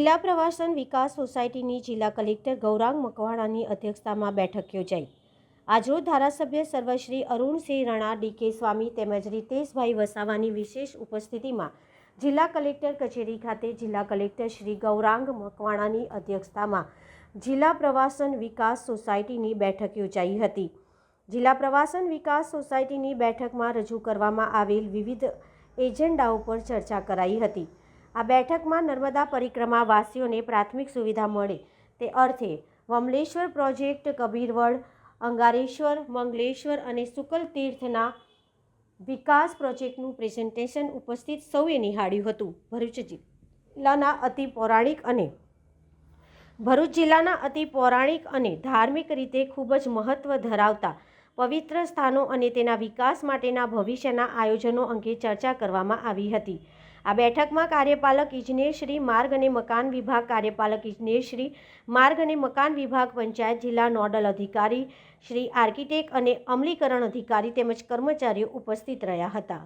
જિલ્લા પ્રવાસન વિકાસ સોસાયટીની જિલ્લા કલેક્ટર ગૌરાંગ મકવાણાની અધ્યક્ષતામાં બેઠક યોજાઈ। આજરોજ ધારાસભ્ય સર્વશ્રી અરુણસિંહ રણા, ડીકે સ્વામી તેમજ રીતેશભાઈ વસાવાની વિશેષ ઉપસ્થિતિમાં જિલ્લા કલેક્ટર કચેરી ખાતે જિલ્લા કલેક્ટર શ્રી ગૌરાંગ મકવાણાની અધ્યક્ષતામાં જિલ્લા પ્રવાસન વિકાસ સોસાયટીની બેઠક યોજાઈ હતી। જિલ્લા પ્રવાસન વિકાસ સોસાયટીની બેઠકમાં રજૂ કરવામાં આવેલ વિવિધ એજન્ડાઓ પર ચર્ચા કરાઈ હતી। આ બેઠકમાં નર્મદા પરિક્રમા વાસીઓને પ્રાથમિક સુવિધા મળે તે અર્થે વમલેશ્વર પ્રોજેક્ટ, કબીરવડ, અંગારેશ્વર, મંગલેશ્વર અને શુકલ તીર્થના વિકાસ પ્રોજેક્ટનું પ્રેઝન્ટેશન ઉપસ્થિત સૌએ નિહાળ્યું હતું। ભરૂચ જિલ્લાના અતિ પૌરાણિક અને ધાર્મિક રીતે ખૂબ જ મહત્વ ધરાવતા પવિત્ર સ્થાનો અને તેના વિકાસ માટેના ભવિષ્યના આયોજનો અંગે ચર્ચા કરવામાં આવી હતી। આ બેઠકમાં કાર્યપાલક ઇજનેર શ્રી માર્ગ અને મકાન વિભાગ, કાર્યપાલક ઇજનેર શ્રી માર્ગ અને મકાન વિભાગ, પંચાયત જિલ્લા નોડલ અધિકારી શ્રી, આર્કિટેક્ટ અને અમલીકરણ અધિકારી તેમજ કર્મચારીઓ ઉપસ્થિત રહ્યા હતા।